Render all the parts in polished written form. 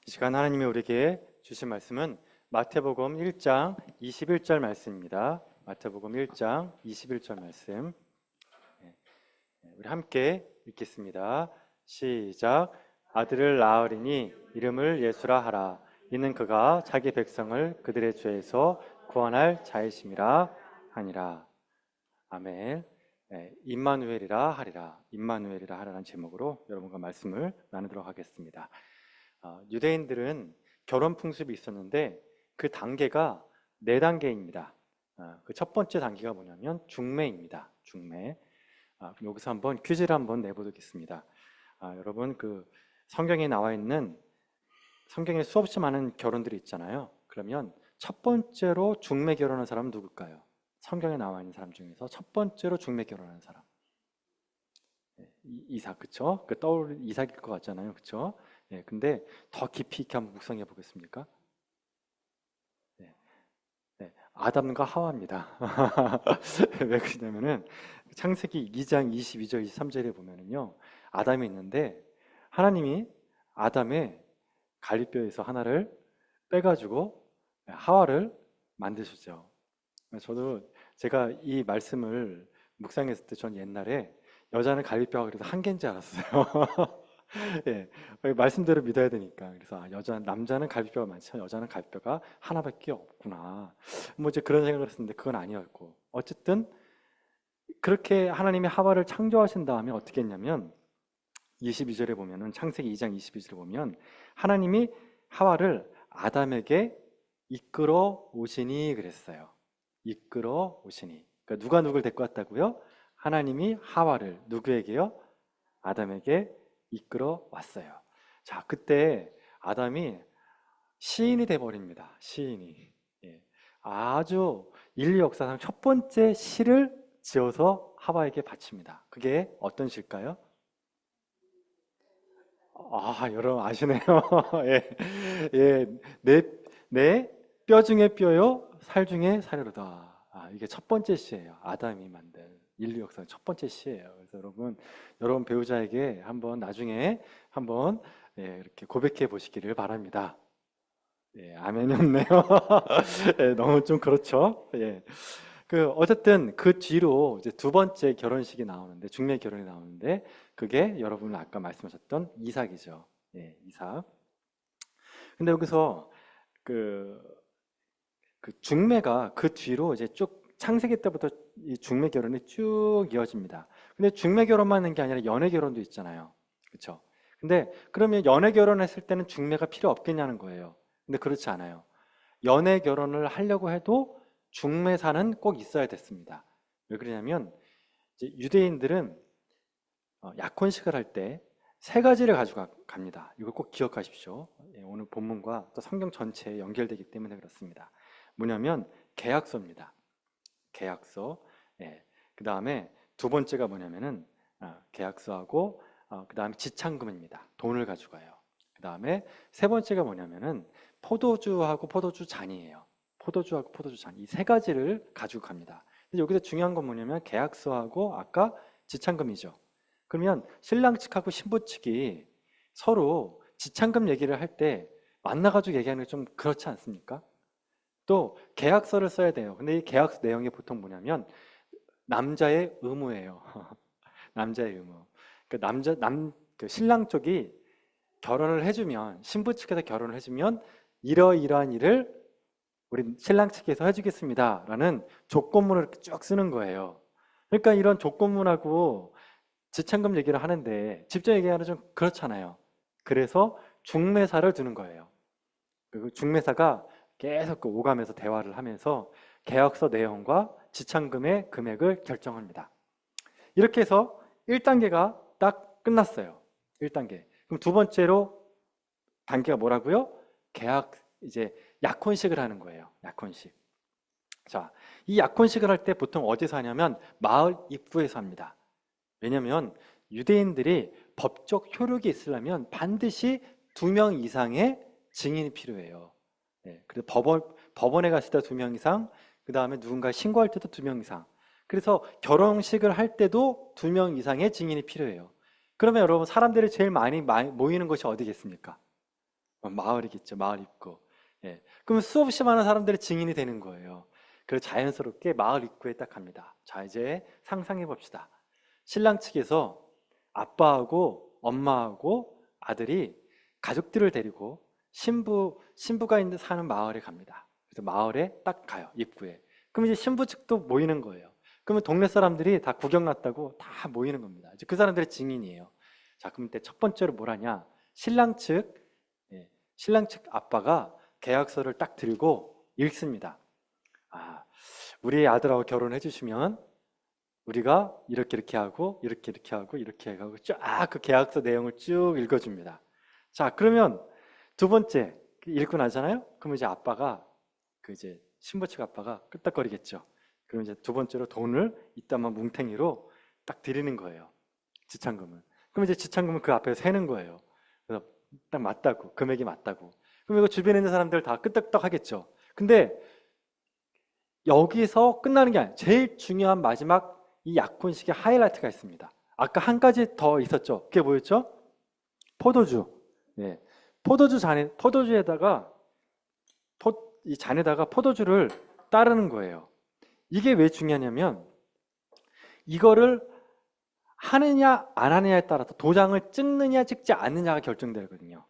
이 시간 하나님이 우리에게 주신 말씀은 마태복음 1장 21절 말씀입니다. 마태복음 1장 21절 말씀. 우리 함께 읽겠습니다. 시작. 아들을 낳으리니 이름을 예수라 하라. 이는 그가 자기 백성을 그들의 죄에서 구원할 자이심이라 하니라. 아멘. 임마누엘이라 하리라. 임마누엘이라 하라는 제목으로 여러분과 말씀을 나누도록 하겠습니다. 유대인들은 결혼 풍습이 있었는데 그 단계가 네 단계입니다. 그 첫 번째 단계가 뭐냐면 중매입니다. 중매. 여기서 한번 퀴즈를 한번 내보겠습니다. 여러분 그 성경에 나와 있는 성경에 수없이 많은 결혼들이 있잖아요. 그러면 첫 번째로 중매 결혼한 사람은 누굴까요? 성경에 나와 있는 사람 중에서 첫 번째로 중매 결혼한 사람. 이삭, 그쵸? 그 떠오르는 이삭일 것 같잖아요, 그쵸? 근데 더 깊이 있게 한번 묵상해 보겠습니까? 아담과 하와입니다. 왜 그러냐면은 창세기 2장 22절, 23절에 보면은요, 아담이 있는데 하나님이 아담의 갈비뼈에서 하나를 빼가지고 하와를 만드셨죠. 저도 제가 이 말씀을 묵상했을 때 전 옛날에 여자는 갈비뼈가 그래도 한 개인 줄 알았어요. 예, 말씀대로 믿어야 되니까. 그래서 남자는 갈비뼈가 많지만 여자는 갈비뼈가 하나밖에 없구나. 뭐 이제 그런 생각을 했었는데 그건 아니었고. 어쨌든 그렇게 하나님이 하와를 창조하신 다음에 어떻게 했냐면 22절에 보면은 창세기 2장 22절에 보면 하나님이 하와를 아담에게 이끌어 오시니 그랬어요. 이끌어 오시니. 그러니까 누가 누굴 데리고 왔다고요? 하나님이 하와를 누구에게요? 아담에게 이끌어 왔어요. 자, 그때 아담이 시인이 돼 버립니다. 시인이. 예. 아주 인류 역사상 첫 번째 시를 지어서 하와에게 바칩니다. 그게 어떤 시일까요? 여러분 아시네요. 예. 예. 내 뼈 중에 뼈요, 살 중에 살이로다. 이게 첫 번째 시예요. 아담이 만든 인류 역사 첫 번째 시예요. 그래서 여러분 배우자에게 한번 나중에 한번 이렇게 고백해 보시기를 바랍니다. 아멘이 없네요. 너무 좀 그렇죠. 어쨌든 그 뒤로 이제 두 번째 결혼식이 나오는데 중매 결혼이 나오는데 그게 여러분 아까 말씀하셨던 이삭이죠. 이삭. 근데 여기서 그, 그 중매가 그 뒤로 이제 쭉 창세기 때부터 이 중매 결혼이 쭉 이어집니다. 근데 중매 결혼만 하는 게 아니라 연애 결혼도 있잖아요. 그렇죠? 근데 그러면 연애 결혼했을 때는 중매가 필요 없겠냐는 거예요. 근데 그렇지 않아요. 연애 결혼을 하려고 해도 중매사는 꼭 있어야 됐습니다. 왜 그러냐면 이제 유대인들은 약혼식을 할 때 세 가지를 가져갑니다. 이걸 꼭 기억하십시오. 오늘 본문과 또 성경 전체에 연결되기 때문에 그렇습니다. 뭐냐면 계약서입니다. 계약서. 그 다음에 두 번째가 뭐냐면은 계약서하고 그 다음에 지참금입니다. 돈을 가져가요. 그 다음에 세 번째가 뭐냐면은 포도주하고 포도주 잔이에요. 포도주하고 포도주 잔. 이 세 가지를 가지고 갑니다. 근데 여기서 중요한 건 뭐냐면 계약서하고 아까 지참금이죠. 그러면 신랑 측하고 신부 측이 서로 지참금 얘기를 할 때 만나가지고 얘기하는 게 좀 그렇지 않습니까? 또 계약서를 써야 돼요. 근데 이 계약서 내용이 보통 뭐냐면 남자의 의무예요. 남자의 의무. 그 신랑 쪽이 결혼을 해주면, 신부 측에서 결혼을 해주면 이러이러한 일을 우리 신랑 측에서 해주겠습니다 라는 조건문을 이렇게 쭉 쓰는 거예요. 그러니까 이런 조건문하고 지참금 얘기를 하는데 직접 얘기하는 좀 그렇잖아요. 그래서 중매사를 두는 거예요. 그리고 중매사가 계속 오가면서 대화를 하면서 계약서 내용과 지참금의 금액을 결정합니다. 이렇게 해서 1단계가 딱 끝났어요. 1단계. 그럼 두 번째로 단계가 뭐라고요? 이제 약혼식을 하는 거예요. 약혼식. 자, 이 약혼식을 할 때 보통 어디서 하냐면 마을 입구에서 합니다. 왜냐면 유대인들이 법적 효력이 있으려면 반드시 2명 이상의 증인이 필요해요. 그래서 법원에 갔을 때 2명 이상, 그 다음에 누군가 신고할 때도 2명 이상. 그래서 결혼식을 할 때도 2명 이상의 증인이 필요해요. 그러면 여러분 사람들이 제일 많이 모이는 곳이 어디겠습니까? 마을이겠죠. 마을 입구. 예. 그러면 수없이 많은 사람들이 증인이 되는 거예요. 그래서 자연스럽게 마을 입구에 딱 갑니다. 자, 이제 상상해 봅시다. 신랑 측에서 아빠하고 엄마하고 아들이 가족들을 데리고 신부가 있는 사는 마을에 갑니다. 그래서 마을에 딱 가요. 입구에. 그럼 이제 신부 측도 모이는 거예요. 그러면 동네 사람들이 다 구경 났다고 다 모이는 겁니다. 이제 그 사람들의 증인이에요. 자, 그럼 첫 번째로 뭘 하냐? 신랑 측, 예, 신랑 측 아빠가 계약서를 딱 들고 읽습니다. 아, 우리 아들하고 결혼해 주시면 우리가 이렇게 하고 이렇게 하고 이렇게 하고 쫙 그 계약서 내용을 쭉 읽어줍니다. 자, 그러면 두 번째 읽고 나잖아요. 그럼 이제 아빠가 그 이제 신부 측 아빠가 끄떡거리겠죠. 그럼 이제 두 번째로 돈을 이따만 뭉탱이로 딱 드리는 거예요. 지참금을. 그럼 이제 지참금을 그 앞에서 세는 거예요. 그래서 딱 맞다고, 금액이 맞다고. 그럼 이거 주변에 있는 사람들 다 끄떡떡 하겠죠. 근데 여기서 끝나는 게 아니에요. 제일 중요한 마지막 이 약혼식의 하이라이트가 있습니다. 아까 한 가지 더 있었죠. 그게 뭐였죠? 포도주. 네. 포도주에다가 이 잔에다가 포도주를 따르는 거예요. 이게 왜 중요하냐면 이거를 하느냐 안 하느냐에 따라서 도장을 찍느냐 찍지 않느냐가 결정되거든요.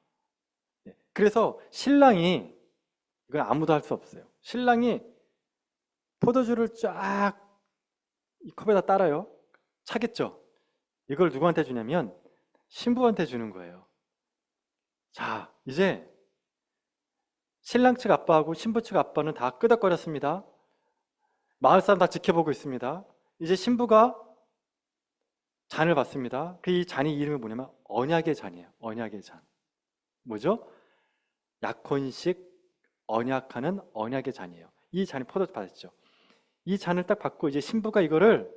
네. 그래서 신랑이 이건 아무도 할 수 없어요. 신랑이 포도주를 쫙 이 컵에다 따라요. 차겠죠? 이걸 누구한테 주냐면 신부한테 주는 거예요. 자, 이제 신랑 측 아빠하고 신부 측 아빠는 다 끄덕거렸습니다. 마을 사람 다 지켜보고 있습니다. 이제 신부가 잔을 받습니다. 이 잔이 이름이 뭐냐면 언약의 잔이에요. 언약의 잔. 뭐죠? 약혼식 언약하는 언약의 잔이에요. 이 잔이 포도주 받았죠. 이 잔을 딱 받고 이제 신부가 이거를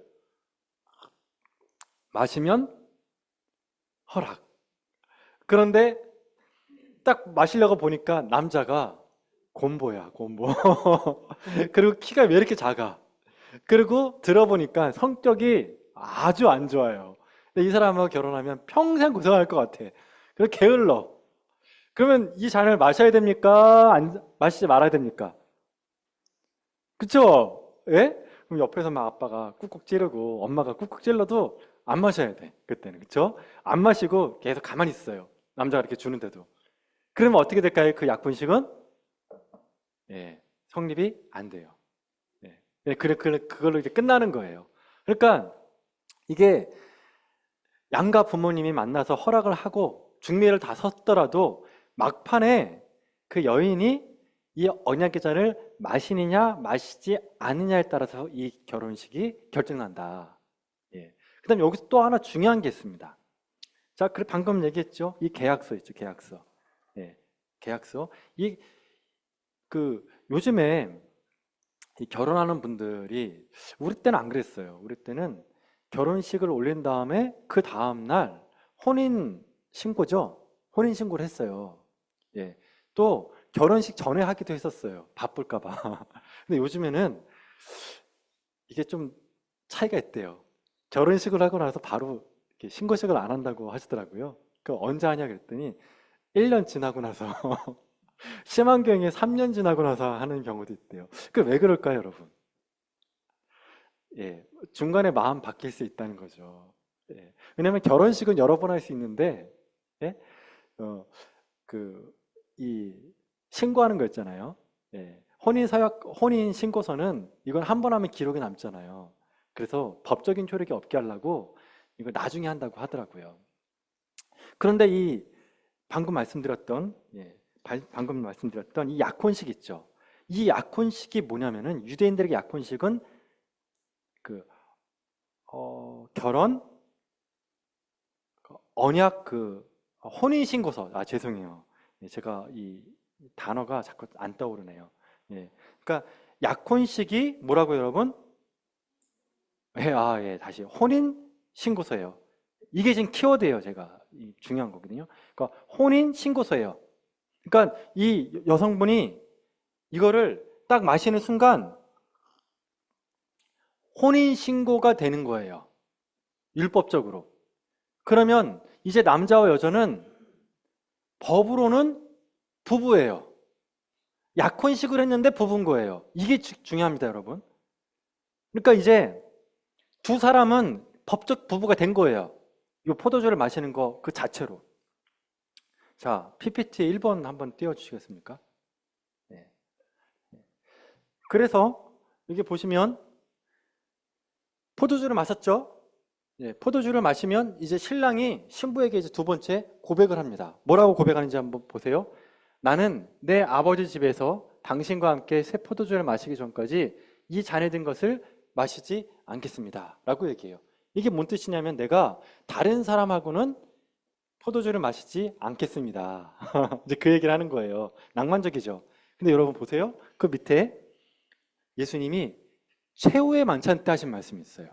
마시면 허락. 그런데 딱 마시려고 보니까 남자가 곰보야, 곰보. 그리고 키가 왜 이렇게 작아? 그리고 들어보니까 성격이 아주 안 좋아요. 근데 이 사람하고 결혼하면 평생 고생할 것 같아. 그리고 게을러. 그러면 이 잔을 마셔야 됩니까? 마시지 말아야 됩니까? 그쵸? 예? 그럼 옆에서 막 아빠가 꾹꾹 찌르고 엄마가 꾹꾹 찔러도 안 마셔야 돼. 그때는. 그쵸? 안 마시고 계속 가만히 있어요. 남자가 이렇게 주는데도. 그러면 어떻게 될까요? 그 약혼식은? 예, 성립이 안 돼요. 예, 그걸로 이제 끝나는 거예요. 그러니까 이게 양가 부모님이 만나서 허락을 하고 중매를 다 섰더라도 막판에 그 여인이 이 언약의 잔을 마시느냐 마시지 않느냐에 따라서 이 결혼식이 결정난다. 예. 그다음 여기서 또 하나 중요한 게 있습니다. 자, 그래 방금 얘기했죠. 이 계약서 있죠, 계약서. 예, 계약서. 요즘에 이 결혼하는 분들이 우리 때는 안 그랬어요. 우리 때는 결혼식을 올린 다음에 그 다음날 혼인 신고죠. 혼인 신고를 했어요. 예. 또 결혼식 전에 하기도 했었어요. 바쁠까 봐. 근데 요즘에는 이게 좀 차이가 있대요. 결혼식을 하고 나서 바로 이렇게 신고식을 안 한다고 하시더라고요. 그 언제 하냐 그랬더니 1년 지나고 나서 심한 경우에 3년 지나고 나서 하는 경우도 있대요. 그 왜 그럴까요, 여러분? 예, 중간에 마음 바뀔 수 있다는 거죠. 예, 왜냐하면 결혼식은 여러 번 할 수 있는데, 예? 이 신고하는 거 있잖아요. 예, 혼인 신고서는 이건 한 번 하면 기록에 남잖아요. 그래서 법적인 효력이 없게 하려고 이거 나중에 한다고 하더라고요. 그런데 이 방금 말씀드렸던 이 약혼식 있죠. 이 약혼식이 뭐냐면은 유대인들에게 약혼식은 결혼 언약 혼인 신고서. 죄송해요. 예, 제가 이 단어가 자꾸 안 떠오르네요. 예. 그러니까 약혼식이 뭐라고요, 여러분? 예, 다시 혼인 신고서예요. 이게 지금 키워드예요, 제가. 중요한 거거든요. 그러니까 혼인 신고서예요. 그러니까 이 여성분이 이거를 딱 마시는 순간 혼인 신고가 되는 거예요. 율법적으로. 그러면 이제 남자와 여자는 법으로는 부부예요. 약혼식을 했는데 부부인 거예요. 이게 중요합니다, 여러분. 그러니까 이제 두 사람은 법적 부부가 된 거예요. 이 포도주를 마시는 거 그 자체로. 자, PPT 1번 한번 띄워주시겠습니까? 네. 그래서 여기 보시면 포도주를 마셨죠? 예, 포도주를 마시면 이제 신랑이 신부에게 이제 두 번째 고백을 합니다. 뭐라고 고백하는지 한번 보세요. 나는 내 아버지 집에서 당신과 함께 새 포도주를 마시기 전까지 이 잔에 든 것을 마시지 않겠습니다. 라고 얘기해요. 이게 뭔 뜻이냐면 내가 다른 사람하고는 포도주를 마시지 않겠습니다. 이제 그 얘기를 하는 거예요. 낭만적이죠. 근데 여러분 보세요. 그 밑에 예수님이 최후의 만찬 때 하신 말씀이 있어요.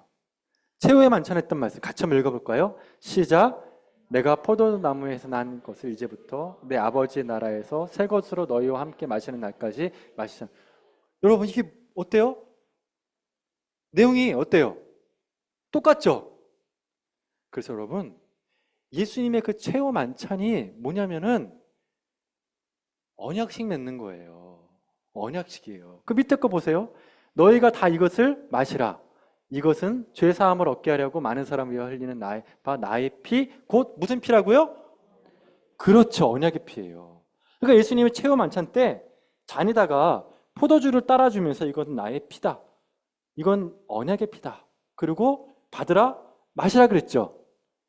최후의 만찬했던 말씀 같이 한번 읽어볼까요? 시작. 내가 포도나무에서 난 것을 이제부터 내 아버지의 나라에서 새 것으로 너희와 함께 마시는 날까지 마시자. 여러분 이게 어때요? 내용이 어때요? 똑같죠? 그래서 여러분 예수님의 그 최후 만찬이 뭐냐면은 언약식 맺는 거예요. 언약식이에요. 그 밑에 거 보세요. 너희가 다 이것을 마시라. 이것은 죄 사함을 얻게 하려고 많은 사람을 위하여 흘리는 나의 피, 곧 무슨 피라고요? 그렇죠. 언약의 피예요. 그러니까 예수님의 최후 만찬 때 잔에다가 포도주를 따라주면서 이건 나의 피다. 이건 언약의 피다. 그리고 받으라, 마시라 그랬죠.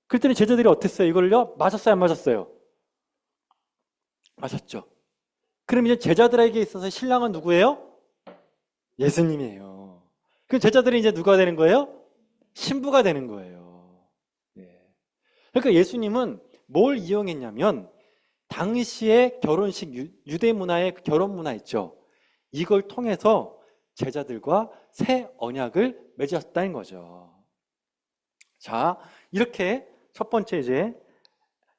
그랬더니 제자들이 어땠어요? 이걸요? 마셨어요, 안 마셨어요? 마셨죠. 그럼 이제 제자들에게 있어서 신랑은 누구예요? 예수님이에요. 그럼 제자들이 이제 누가 되는 거예요? 신부가 되는 거예요. 예. 그러니까 예수님은 뭘 이용했냐면 당시의 결혼식 유대 문화의 결혼 문화 있죠. 이걸 통해서 제자들과 새 언약을 맺었다는 거죠. 자, 이렇게 첫 번째 이제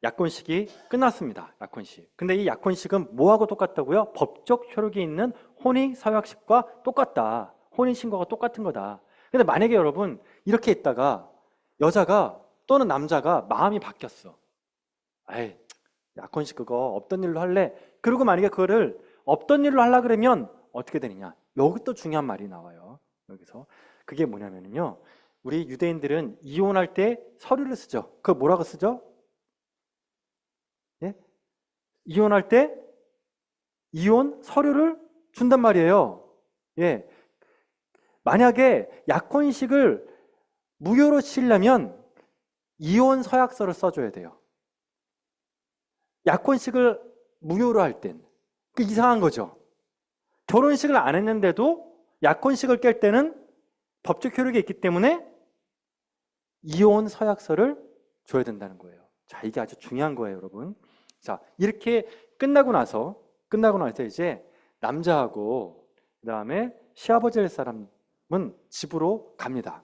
약혼식이 끝났습니다. 약혼식. 근데 이 약혼식은 뭐하고 똑같다고요? 법적 효력이 있는 혼인서약식과 똑같다. 혼인신고가 똑같은 거다. 근데 만약에 여러분 이렇게 있다가 여자가 또는 남자가 마음이 바뀌었어. 에이, 약혼식 그거 없던 일로 할래? 그리고 만약에 그거를 없던 일로 하려 그러면 어떻게 되느냐? 여기 또 중요한 말이 나와요. 여기서. 그게 뭐냐면요. 우리 유대인들은 이혼할 때 서류를 쓰죠. 그거 뭐라고 쓰죠? 예? 이혼할 때 이혼 서류를 준단 말이에요. 예. 만약에 약혼식을 무효로 치려면 이혼 서약서를 써줘야 돼요. 약혼식을 무효로 할 땐. 그 이상한 거죠. 결혼식을 안 했는데도 약혼식을 깰 때는 법적 효력이 있기 때문에 이혼 서약서를 줘야 된다는 거예요. 자, 이게 아주 중요한 거예요, 여러분. 자, 이렇게 끝나고 나서 이제 남자하고 그다음에 시아버지 될 사람은 집으로 갑니다.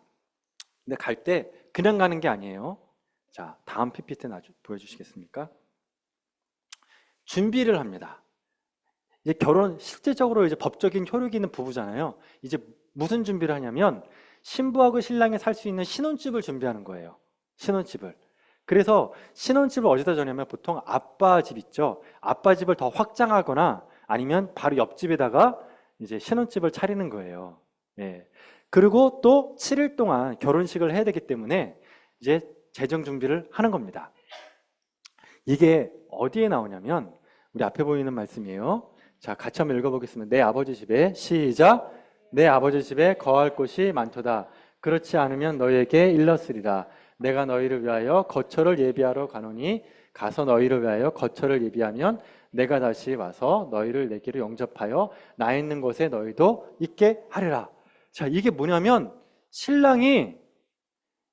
근데 갈 때 그냥 가는 게 아니에요. 자, 다음 PPT 보여주시겠습니까? 준비를 합니다. 이제 결혼 실제적으로 이제 법적인 효력이 있는 부부잖아요. 이제 무슨 준비를 하냐면 신부하고 신랑이 살 수 있는 신혼집을 준비하는 거예요. 신혼집을. 그래서 신혼집을 어디다 정하냐면 보통 아빠 집 있죠. 아빠 집을 더 확장하거나 아니면 바로 옆집에다가 이제 신혼집을 차리는 거예요. 예. 그리고 또 7일 동안 결혼식을 해야 되기 때문에 이제 재정 준비를 하는 겁니다. 이게 어디에 나오냐면 우리 앞에 보이는 말씀이에요. 자, 같이 한번 읽어보겠습니다. 내 아버지 집에 시작. 내 아버지 집에 거할 곳이 많도다. 그렇지 않으면 너희에게 일렀으리라. 내가 너희를 위하여 거처를 예비하러 가노니 가서 너희를 위하여 거처를 예비하면 내가 다시 와서 너희를 내게로 영접하여 나 있는 곳에 너희도 있게 하리라. 자, 이게 뭐냐면 신랑이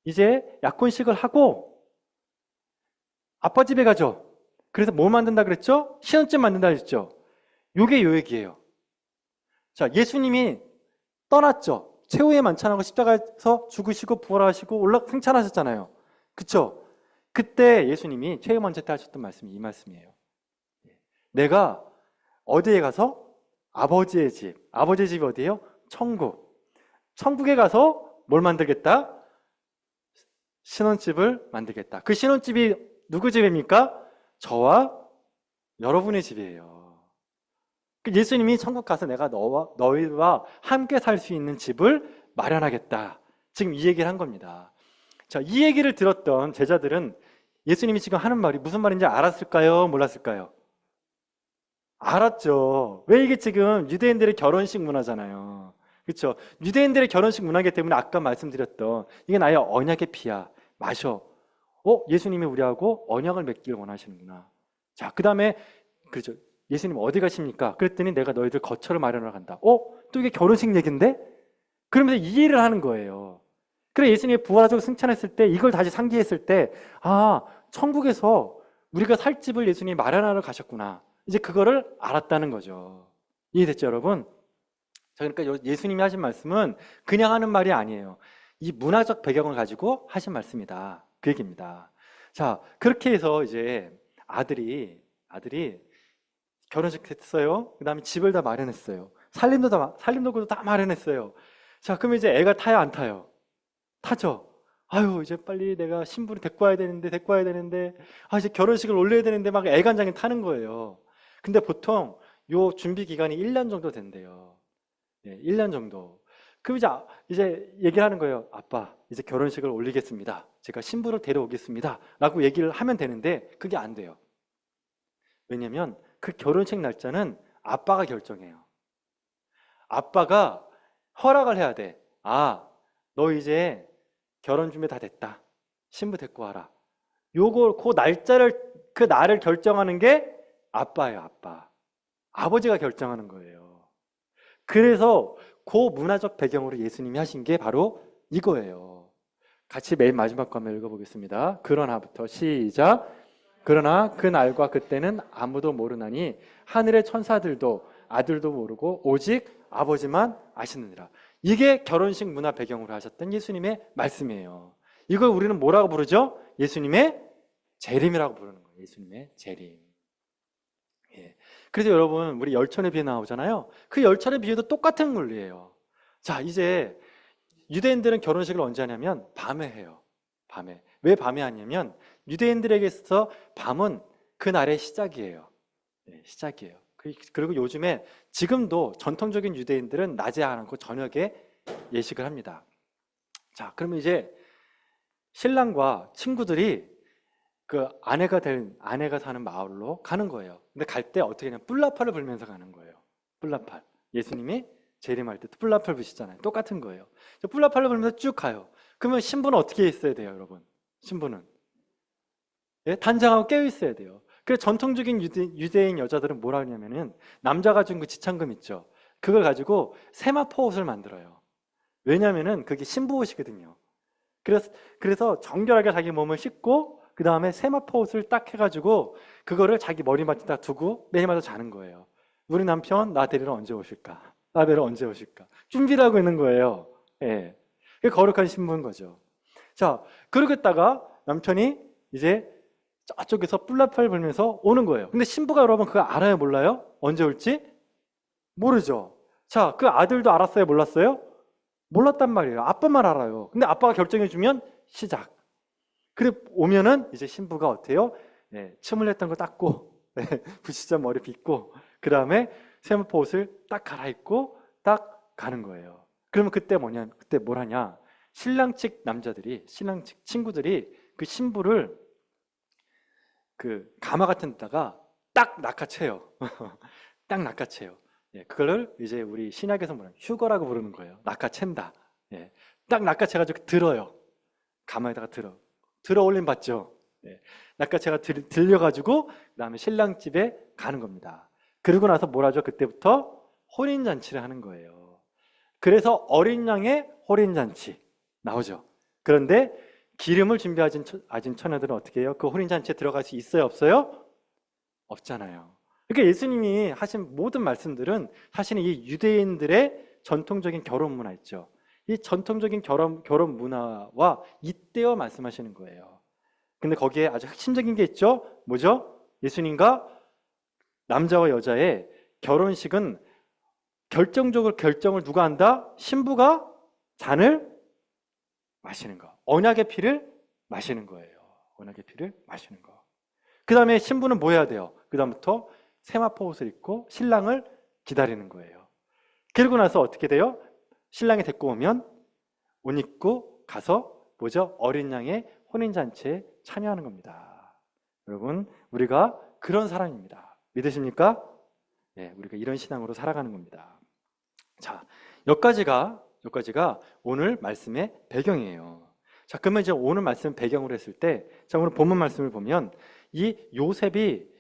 이제 약혼식을 하고 아빠 집에 가죠. 그래서 뭘 만든다 그랬죠? 신혼집 만든다 그랬죠. 요게 요 얘기예요. 자, 예수님이 떠났죠. 최후의 만찬하고 십자가에서 죽으시고 부활하시고 승천하셨잖아요. 그쵸? 그때 예수님이 최후 만찬 때 하셨던 말씀이 이 말씀이에요. 내가 어디에 가서? 아버지의 집. 아버지의 집이 어디예요? 천국. 천국에 가서 뭘 만들겠다? 신혼집을 만들겠다. 그 신혼집이 누구 집입니까? 저와 여러분의 집이에요. 예수님이 천국 가서 내가 너희와 함께 살 수 있는 집을 마련하겠다. 지금 이 얘기를 한 겁니다. 자, 이 얘기를 들었던 제자들은 예수님이 지금 하는 말이 무슨 말인지 알았을까요? 몰랐을까요? 알았죠. 왜 이게 지금 유대인들의 결혼식 문화잖아요. 그렇죠? 유대인들의 결혼식 문화이기 때문에 아까 말씀드렸던 이게 나의 언약의 피야. 마셔. 예수님이 우리하고 언약을 맺길 원하시는구나. 자, 그 다음에 그렇죠. 예수님 어디 가십니까? 그랬더니 내가 너희들 거처를 마련하러 간다. 또 이게 결혼식 얘기인데? 그러면서 이해를 하는 거예요. 그래 예수님이 부활하시고 승천했을 때 이걸 다시 상기했을 때 천국에서 우리가 살 집을 예수님이 마련하러 가셨구나. 이제 그거를 알았다는 거죠. 이해됐죠, 여러분? 자, 그러니까 예수님이 하신 말씀은 그냥 하는 말이 아니에요. 이 문화적 배경을 가지고 하신 말씀이다. 그 얘기입니다. 자, 그렇게 해서 이제 아들이 결혼식 했어요. 그 다음에 집을 다 마련했어요. 살림도구도 다 마련했어요. 자, 그러면 이제 애가 타요, 안 타요? 타죠. 아유, 이제 빨리 내가 신부를 데리고 와야 되는데, 이제 결혼식을 올려야 되는데 막 애간장에 타는 거예요. 근데 보통 요 준비 기간이 1년 정도 된대요. 1년 정도. 그럼 이제 얘기를 하는 거예요. 아빠, 이제 결혼식을 올리겠습니다. 제가 신부를 데려오겠습니다. 라고 얘기를 하면 되는데 그게 안 돼요. 왜냐면 그 결혼식 날짜는 아빠가 결정해요. 아빠가 허락을 해야 돼. 너 이제 결혼 준비 다 됐다. 신부 데리고 와라. 그 날을 결정하는 게 아빠예요, 아빠. 아버지가 결정하는 거예요. 그래서 그 문화적 배경으로 예수님이 하신 게 바로 이거예요. 같이 맨 마지막 거 한번 읽어보겠습니다. 그러나부터 시작. 그러나 그 날과 그때는 아무도 모르나니 하늘의 천사들도 아들도 모르고 오직 아버지만 아시느니라. 이게 결혼식 문화 배경으로 하셨던 예수님의 말씀이에요. 이걸 우리는 뭐라고 부르죠? 예수님의 재림이라고 부르는 거예요. 예수님의 재림. 그래서 여러분 우리 열천의 비유 나오잖아요. 그 열천의 비유도 똑같은 논리예요. 자, 이제 유대인들은 결혼식을 언제 하냐면 밤에 해요. 밤에. 왜 밤에 하냐면 유대인들에게 있어서 밤은 그 날의 시작이에요. 시작이에요. 그리고 요즘에 지금도 전통적인 유대인들은 낮에 안 하고 저녁에 예식을 합니다. 자, 그러면 이제 신랑과 친구들이 그 아내가 사는 마을로 가는 거예요. 근데 갈 때 어떻게 하냐면 뿔나팔을 불면서 가는 거예요. 뿔나팔. 예수님이 재림할 때 뿔나팔 부시잖아요. 똑같은 거예요. 뿔나팔을 불면서 쭉 가요. 그러면 신부는 어떻게 있어야 돼요, 여러분? 신부는 단장하고 깨어 있어야 돼요. 그래서 전통적인 유대인 여자들은 뭐라 하냐면은 남자가 준 그 지창금 있죠. 그걸 가지고 세마포 옷을 만들어요. 왜냐면은 그게 신부 옷이거든요. 그래서 정결하게 자기 몸을 씻고 그 다음에 세마포 옷을 딱 해가지고 그거를 자기 머리맡에 딱 두고 매일마다 자는 거예요. 우리 남편 나 데리러 언제 오실까? 나 데리러 언제 오실까? 준비를 하고 있는 거예요. 그게 거룩한 신부인 거죠. 자, 그러고 있다가 남편이 이제 저쪽에서 뿔나팔 불면서 오는 거예요. 근데 신부가 여러분 그거 알아요, 몰라요? 언제 올지? 모르죠. 자, 그 아들도 알았어요, 몰랐어요? 몰랐단 말이에요. 아빠만 알아요. 근데 아빠가 결정해주면 시작. 그래 오면은 이제 신부가 어때요? 춤을 했던 거 닦고 부시자 머리 빗고 그 다음에 세마포 옷을 딱 갈아입고 딱 가는 거예요. 그러면 그때 뭘 하냐? 신랑 측 친구들이 그 신부를 그 가마 같은 데다가 딱 낚아채요. 딱 낚아채요. 그거를 이제 우리 신약에서 휴거라고 부르는 거예요. 낚아챈다. 딱 낚아채가지고 들어요. 가마에다가 들어 올림 받죠. 낚아채가 들려가지고 그다음에 신랑 집에 가는 겁니다. 그러고 나서 뭘 하죠? 그때부터 혼인잔치를 하는 거예요. 그래서 어린 양의 혼인잔치 나오죠. 그런데 기름을 준비하진 처녀들은 어떻게 해요? 그 혼인잔치에 들어갈 수 있어요? 없어요? 없잖아요. 그러니까 예수님이 하신 모든 말씀들은 사실은 이 유대인들의 전통적인 결혼 문화 있죠. 이 전통적인 결혼 문화와 잇대어 말씀하시는 거예요. 근데 거기에 아주 핵심적인 게 있죠. 뭐죠? 예수님과 남자와 여자의 결혼식은 결정적으로 결정을 누가 한다? 신부가 잔을 마시는 거. 언약의 피를 마시는 거예요. 언약의 피를 마시는 거. 그 다음에 신부는 뭐 해야 돼요? 그 다음부터 세마포 옷을 입고 신랑을 기다리는 거예요. 그리고 나서 어떻게 돼요? 신랑이 데리고 오면 옷 입고 가서 뭐죠? 어린 양의 혼인잔치에 참여하는 겁니다. 여러분, 우리가 그런 사람입니다. 믿으십니까? 네, 우리가 이런 신앙으로 살아가는 겁니다. 자, 여기까지가 오늘 말씀의 배경이에요. 자, 그러면 이제 오늘 말씀 배경으로 했을 때, 자, 오늘 본문 말씀을 보면 이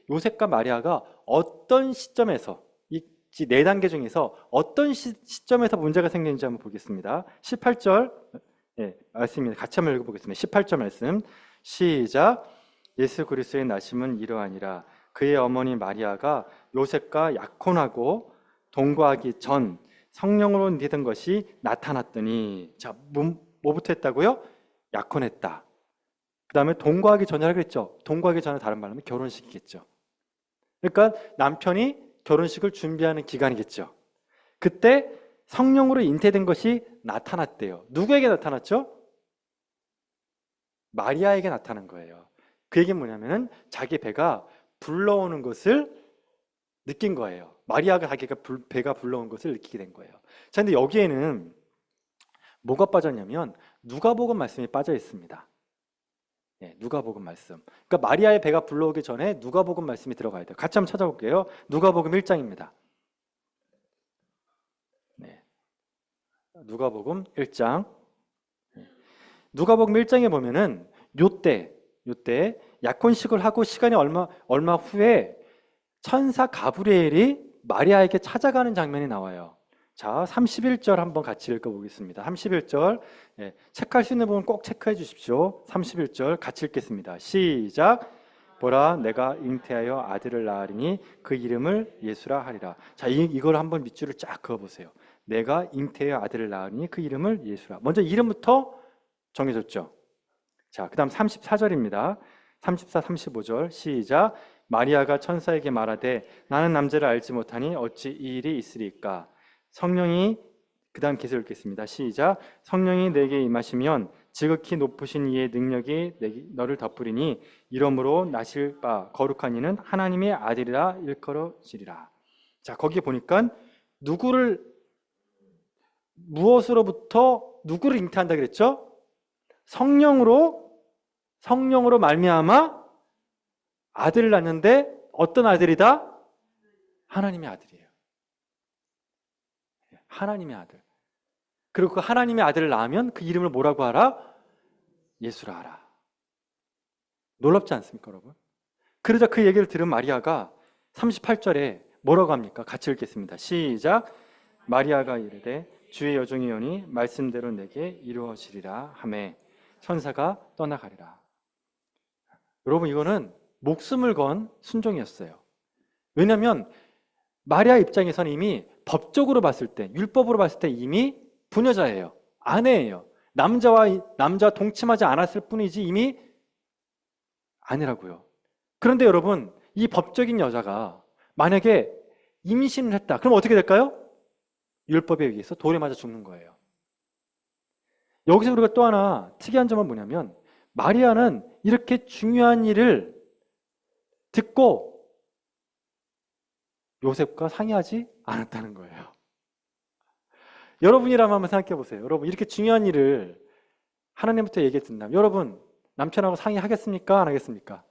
요셉과 마리아가 어떤 시점에서 이 네 단계 중에서 어떤 시점에서 문제가 생기는지 한번 보겠습니다. 18절 말씀입니다. 같이 한번 읽어보겠습니다. 18절 말씀 시작. 예수 그리스도의 나심은 이러하니라. 그의 어머니 마리아가 요셉과 약혼하고 동거하기 전 성령으로 인되던 것이 나타났더니, 자, 뭐부터 했다고요? 약혼했다. 그 다음에 동거하기 전이라고 그랬죠. 동거하기 전에 다른 말로 하면 결혼식이겠죠. 그러니까 남편이 결혼식을 준비하는 기간이겠죠. 그때 성령으로 잉태된 것이 나타났대요. 누구에게 나타났죠? 마리아에게 나타난 거예요. 그 얘기는 뭐냐면은 자기 배가 불러오는 것을 느낀 거예요. 마리아가 자기가 배가 불러온 것을 느끼게 된 거예요. 자, 근데 여기에는 뭐가 빠졌냐면 누가복음 말씀이 빠져 있습니다. 네, 누가복음 말씀. 그러니까 마리아의 배가 불러오기 전에 누가복음 말씀이 들어가야 돼요. 같이 한번 찾아볼게요. 누가복음 1장입니다. 네. 누가복음 1장. 누가복음 1장에 보면은 요때 약혼식을 하고 시간이 얼마 후에 천사 가브리엘이 마리아에게 찾아가는 장면이 나와요. 자, 31절 한번 같이 읽어보겠습니다. 31절, 체크할 수 있는 부분 꼭 체크해 주십시오. 31절 같이 읽겠습니다. 시작. 보라, 내가 잉태하여 아들을 낳으리니 그 이름을 예수라 하리라. 자, 이걸 한번 밑줄을 쫙 그어보세요. 내가 잉태하여 아들을 낳으니 그 이름을 예수라. 먼저 이름부터 정해졌죠. 자, 그 다음 34절입니다. 34, 35절 시작. 마리아가 천사에게 말하되 나는 남자를 알지 못하니 어찌 이 일이 있으리까. 성령이, 그 다음 계속 읽겠습니다. 시작. 성령이 내게 임하시면 지극히 높으신 이의 능력이 너를 덮으리니 이러므로 나실 바 거룩한 이는 하나님의 아들이라 일컬어지리라. 자, 거기 보니까 무엇으로부터 누구를 잉태한다 그랬죠? 성령으로 말미암아 아들을 낳는데 어떤 아들이다? 하나님의 아들이에요. 하나님의 아들. 그리고 그 하나님의 아들을 낳으면 그 이름을 뭐라고 하라? 예수라 하라. 놀랍지 않습니까, 여러분? 그러자 그 얘기를 들은 마리아가 38절에 뭐라고 합니까? 같이 읽겠습니다. 시작. 마리아가 이르되 주의 여종이오니 말씀대로 내게 이루어지리라 하매 천사가 떠나가리라. 여러분, 이거는 목숨을 건 순종이었어요. 왜냐하면 마리아 입장에서는 이미 법적으로 봤을 때, 율법으로 봤을 때 이미 부녀자예요. 아내예요. 남자와 동침하지 않았을 뿐이지 이미 아내라고요. 그런데 여러분, 이 법적인 여자가 만약에 임신을 했다. 그럼 어떻게 될까요? 율법에 의해서 돌에 맞아 죽는 거예요. 여기서 우리가 또 하나 특이한 점은 뭐냐면 마리아는 이렇게 중요한 일을 듣고 요셉과 상의하지 않았다는 거예요. 여러분이라면 한번 생각해 보세요. 여러분, 이렇게 중요한 일을 하나님부터 얘기해 준다면 여러분, 남편하고 상의하겠습니까? 안 하겠습니까?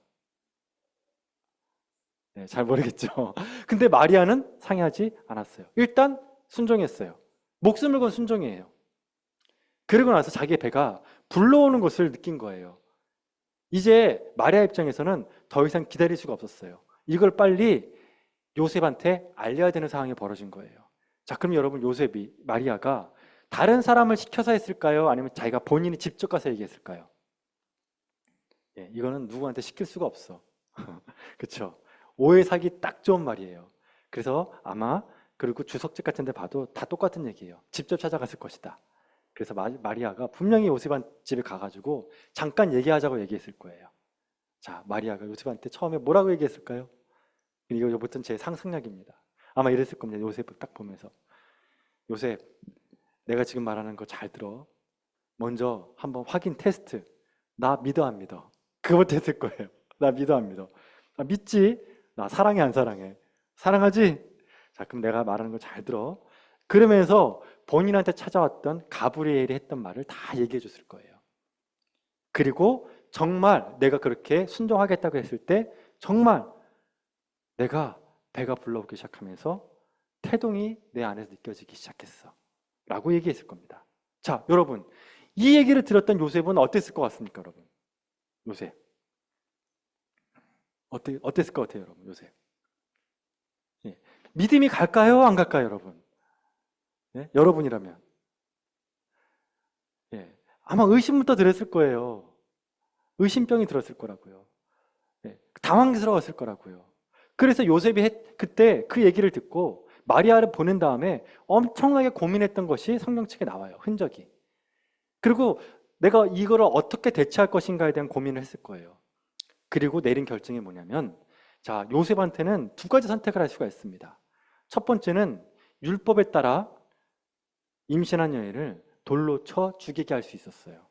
네, 잘 모르겠죠. 근데 마리아는 상의하지 않았어요. 일단 순종했어요. 목숨을 건 순종이에요. 그리고 나서 자기의 배가 불러오는 것을 느낀 거예요. 이제 마리아 입장에서는 더 이상 기다릴 수가 없었어요. 이걸 빨리 요셉한테 알려야 되는 상황이 벌어진 거예요. 자, 그럼 여러분, 마리아가 다른 사람을 시켜서 했을까요? 아니면 자기가 본인이 직접 가서 얘기했을까요? 예, 이거는 누구한테 시킬 수가 없어. 그렇죠? 오해 사기 딱 좋은 말이에요. 그래서 아마 그리고 주석집 같은 데 봐도 다 똑같은 얘기예요. 직접 찾아갔을 것이다. 그래서 마리아가 분명히 요셉한 집에 가가지고 잠깐 얘기하자고 얘기했을 거예요. 자, 마리아가 요셉한테 처음에 뭐라고 얘기했을까요? 이거부터는 제 상상력입니다. 아마 이랬을 겁니다. 요셉을 딱 보면서. 요셉, 내가 지금 말하는 거 잘 들어. 먼저 한번 확인 테스트. 나 믿어 안 믿어? 그거부터 했을 거예요. 나 믿어 안 믿어? 나 믿지? 나 사랑해 안 사랑해? 사랑하지? 자, 그럼 내가 말하는 거 잘 들어. 그러면서 본인한테 찾아왔던 가브리엘이 했던 말을 다 얘기해 줬을 거예요. 그리고 정말 내가 그렇게 순종하겠다고 했을 때 정말 내가 배가 불러오기 시작하면서 태동이 내 안에서 느껴지기 시작했어 라고 얘기했을 겁니다. 자, 여러분, 이 얘기를 들었던 요셉은 어땠을 것 같습니까, 여러분? 요셉 어땠을 것 같아요, 여러분? 요셉 예. 믿음이 갈까요, 안 갈까요, 여러분? 예? 여러분이라면 예. 아마 의심부터 들었을 거예요. 의심병이 들었을 거라고요. 예. 당황스러웠을 거라고요. 그래서 요셉이 그때 그 얘기를 듣고 마리아를 보낸 다음에 엄청나게 고민했던 것이 성경책에 나와요. 흔적이. 그리고 내가 이거를 어떻게 대처할 것인가에 대한 고민을 했을 거예요. 그리고 내린 결정이 뭐냐면, 자, 요셉한테는 두 가지 선택을 할 수가 있습니다. 첫 번째는 율법에 따라 임신한 여인을 돌로 쳐 죽이게 할 수 있었어요.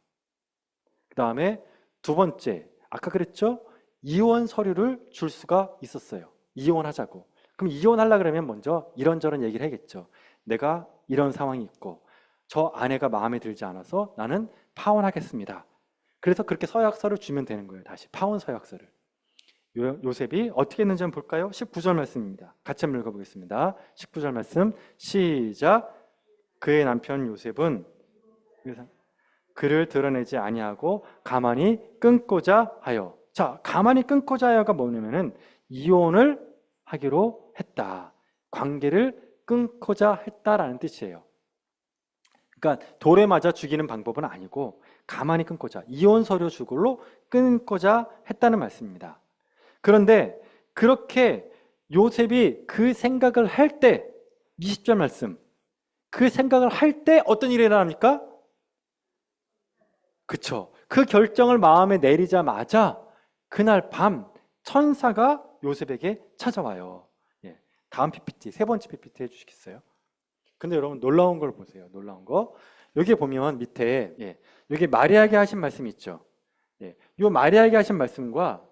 그 다음에 두 번째, 아까 그랬죠? 이혼 서류를 줄 수가 있었어요. 이혼하자고. 그럼 이혼하려고 그러면 먼저 이런저런 얘기를 해야겠죠. 내가 이런 상황이 있고 저 아내가 마음에 들지 않아서 나는 파혼하겠습니다. 그래서 그렇게 서약서를 주면 되는 거예요. 다시 파혼 서약서를. 요셉이 어떻게 했는지 한번 볼까요? 19절 말씀입니다. 같이 한번 읽어보겠습니다. 19절 말씀 시작. 그의 남편 요셉은 그를 드러내지 아니하고 가만히 끊고자 하여. 자, 가만히 끊고자 하여가 뭐냐면은 이혼을 하기로 했다. 관계를 끊고자 했다라는 뜻이에요. 그러니까 돌에 맞아 죽이는 방법은 아니고 가만히 끊고자, 이혼 서류 주걸로 끊고자 했다는 말씀입니다. 그런데 그렇게 요셉이 그 생각을 할 때, 20절 말씀, 그 생각을 할 때 어떤 일이 일어납니까? 그쵸. 그 결정을 마음에 내리자마자 그날 밤 천사가 요셉에게 찾아와요. 예. 다음 PPT, 세 번째 PPT 해주시겠어요? 근데 여러분 놀라운 걸 보세요. 놀라운 거. 여기 보면 밑에 여기 마리아에게 하신 말씀이 있죠. 이 마리아에게 하신 말씀과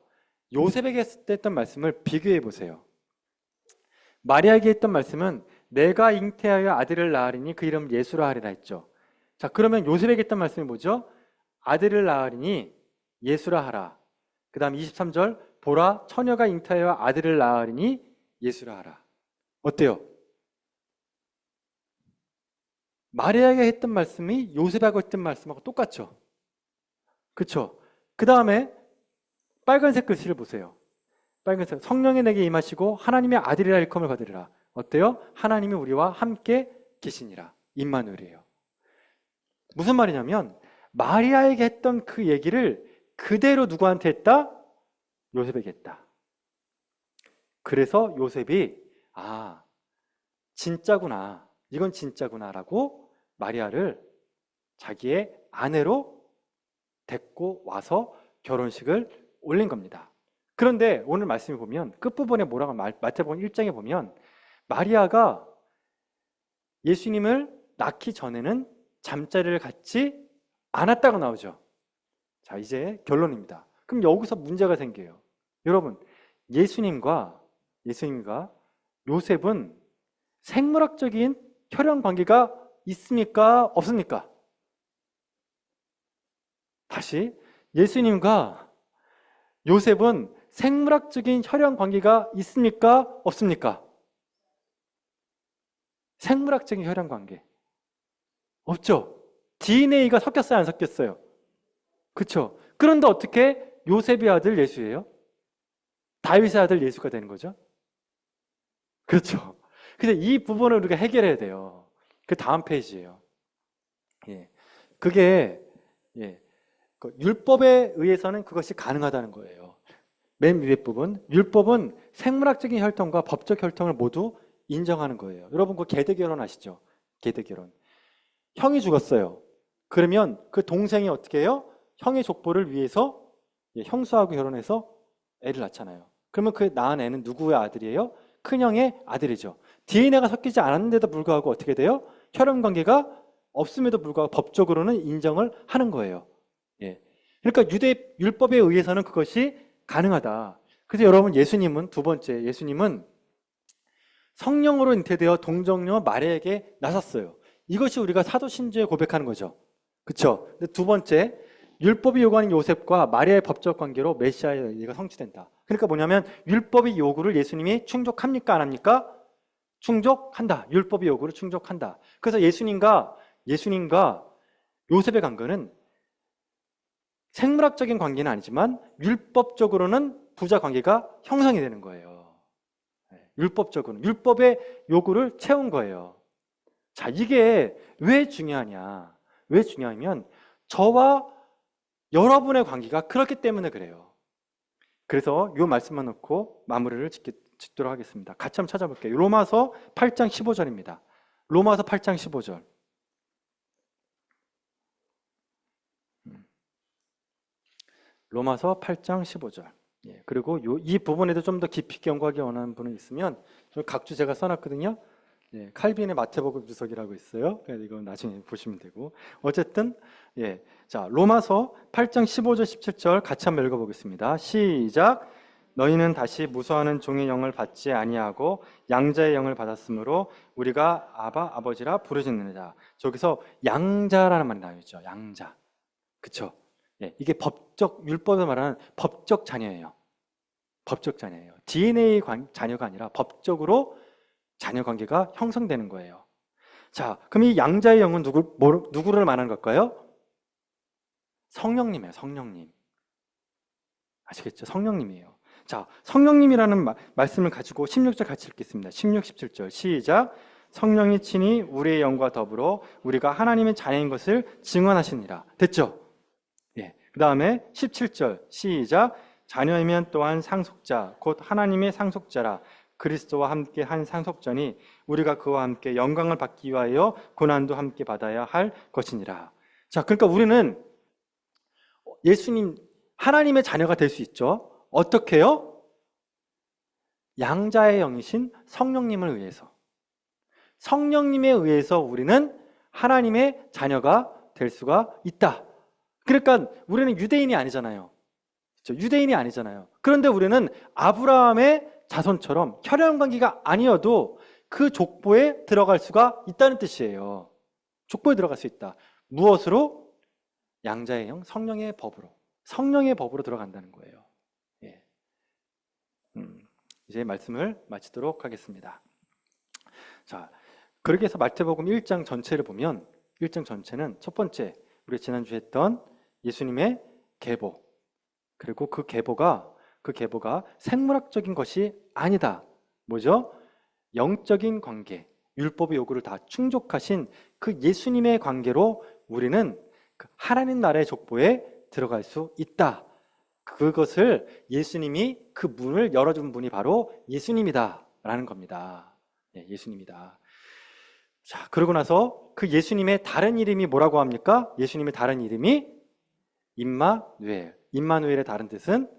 요셉에게 했던 말씀을 비교해 보세요. 마리아에게 했던 말씀은 내가 잉태하여 아들을 낳으리니 그 이름 예수라 하리라 했죠. 자, 그러면 요셉에게 했던 말씀이 뭐죠? 아들을 낳으리니 예수라 하라. 그 다음 23절 보라 처녀가 잉태하여 아들을 낳으리니 예수라 하라. 어때요? 마리아에게 했던 말씀이 요셉하고 했던 말씀하고 똑같죠? 그렇죠? 그 다음에 빨간색 글씨를 보세요. 빨간색 성령이 내게 임하시고 하나님의 아들이라 일컬음을 받으리라. 어때요? 하나님이 우리와 함께 계시니라. 임마누엘이에요. 무슨 말이냐면 마리아에게 했던 그 얘기를 그대로 누구한테 했다? 요셉에게 했다. 그래서 요셉이 진짜구나. 이건 진짜구나라고 마리아를 자기의 아내로 데리고 와서 결혼식을 올린 겁니다. 그런데 오늘 말씀을 보면 끝부분에 뭐라고 마태복음 1장에 보면 마리아가 예수님을 낳기 전에는 잠자리를 갖지 않았다고 나오죠. 자, 이제 결론입니다. 그럼 여기서 문제가 생겨요. 여러분, 예수님과 요셉은 생물학적인 혈연 관계가 있습니까? 없습니까? 다시, 예수님과 요셉은 생물학적인 혈연 관계가 있습니까? 없습니까? 생물학적인 혈연 관계 없죠? DNA가 섞였어요, 안 섞였어요? 그렇죠? 그런데 어떻게 요셉의 아들 예수예요? 다윗의 아들 예수가 되는 거죠? 그렇죠? 그래서 이 부분을 우리가 해결해야 돼요. 그 다음 페이지예요. 그게 그 율법에 의해서는 그것이 가능하다는 거예요. 맨 위에 부분, 율법은 생물학적인 혈통과 법적 혈통을 모두 인정하는 거예요. 여러분 그 계대 결혼 아시죠? 계대 결혼. 형이 죽었어요. 그러면 그 동생이 어떻게 해요? 형의 족보를 위해서 형수하고 결혼해서 애를 낳잖아요. 그러면 그 낳은 애는 누구의 아들이에요? 큰형의 아들이죠. DNA가 섞이지 않았는데도 불구하고 어떻게 돼요? 혈연 관계가 없음에도 불구하고 법적으로는 인정을 하는 거예요. 그러니까 유대 율법에 의해서는 그것이 가능하다. 그래서 여러분 예수님은 두 번째, 예수님은 성령으로 잉태되어 동정녀 마리아에게 나섰어요. 이것이 우리가 사도신조에 고백하는 거죠. 그렇죠? 두 번째, 율법이 요구하는 요셉과 마리아의 법적 관계로 메시아의 얘기가 성취된다. 그러니까 뭐냐면 율법의 요구를 예수님이 충족합니까? 안 합니까? 충족한다. 율법의 요구를 충족한다. 그래서 예수님과 요셉의 관계는 생물학적인 관계는 아니지만 율법적으로는 부자 관계가 형성이 되는 거예요. 율법적으로는 율법의 요구를 채운 거예요. 자, 이게 왜 중요하냐? 왜 중요하면 저와 여러분의 관계가 그렇기 때문에 그래요. 그래서 이 말씀만 놓고 마무리를 짓도록 하겠습니다. 같이 한번 찾아볼게요. 로마서 8장 15절입니다. 로마서 8장 15절. 로마서 8장 15절. 예, 그리고 이 부분에도 좀 더 깊이 있게 연구하기 원하는 분은 있으면 각주 제가 써놨거든요. 예, 칼빈의 마태복음 주석이라고 있어요. 그래서 이건 나중에 보시면 되고. 어쨌든 예, 자 로마서 8장 15절 17절 같이 한번 읽어보겠습니다. 시작. 너희는 다시 무수하는 종의 영을 받지 아니하고 양자의 영을 받았으므로 우리가 아바 아버지라 부르짖느니라. 저기서 양자라는 말이 나오죠. 양자. 그렇죠? 예, 이게 법적 율법에 말하는 법적 자녀예요. 법적 자녀예요. DNA 자녀가 아니라 법적으로 자녀 관계가 형성되는 거예요. 자, 그럼 이 양자의 영은 누구를 말하는 걸까요? 성령님이에요. 성령님. 아시겠죠? 성령님이에요. 자, 성령님이라는 말씀을 가지고 16절 같이 읽겠습니다. 16, 17절 시작. 성령이 친히 우리의 영과 더불어 우리가 하나님의 자녀인 것을 증언하시니라. 됐죠? 예. 그 다음에 17절 시작. 자녀이면 또한 상속자 곧 하나님의 상속자라. 그리스도와 함께 한 상속자니 우리가 그와 함께 영광을 받기 위하여 고난도 함께 받아야 할 것이니라. 자, 그러니까 우리는 예수님 하나님의 자녀가 될 수 있죠. 어떻게요? 양자의 영이신 성령님을 의해서. 성령님에 의해서 우리는 하나님의 자녀가 될 수가 있다. 그러니까 우리는 유대인이 아니잖아요. 그렇죠? 유대인이 아니잖아요. 그런데 우리는 아브라함의 자손처럼 혈연 관계가 아니어도 그 족보에 들어갈 수가 있다는 뜻이에요. 족보에 들어갈 수 있다. 무엇으로? 양자의 영, 성령의 법으로. 성령의 법으로 들어간다는 거예요. 예. 이제 말씀을 마치도록 하겠습니다. 자, 그렇게 해서 마태복음 1장 전체를 보면 1장 전체는 첫 번째, 우리 지난주에 했던 예수님의 계보, 그리고 그 계보가 생물학적인 것이 아니다. 뭐죠? 영적인 관계, 율법의 요구를 다 충족하신 그 예수님의 관계로 우리는 하나님 나라의 족보에 들어갈 수 있다. 그것을 예수님이 그 문을 열어준 분이 바로 예수님이다 라는 겁니다. 네, 예수님이다. 자, 그러고 나서 그 예수님의 다른 이름이 뭐라고 합니까? 예수님의 다른 이름이 임마누엘. 임마누엘의 다른 뜻은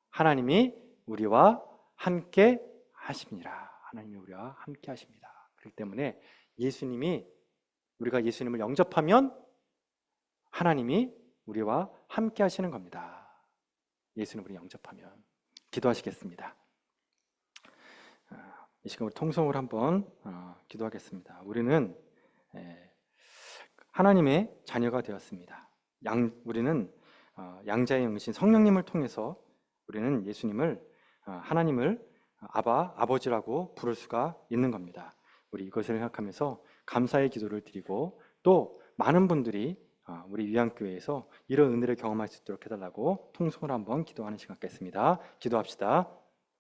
하나님이 우리와 함께 하십니다. 하나님이 우리와 함께 하십니다. 그렇기 때문에 우리가 예수님을 영접하면 하나님이 우리와 함께 하시는 겁니다. 예수님 우리 영접하면. 기도하시겠습니다. 이 시간 우리 통성으로 한번 기도하겠습니다. 우리는 하나님의 자녀가 되었습니다. 우리는 양자의 영이신 성령님을 통해서 우리는 예수님을 하나님을 아버지라고 부를 수가 있는 겁니다. 우리 이것을 생각하면서 감사의 기도를 드리고 또 많은 분들이 우리 위안교회에서 이런 은혜를 경험할 수 있도록 해달라고 통성으로 한번 기도하는 시간 갖겠습니다. 기도합시다.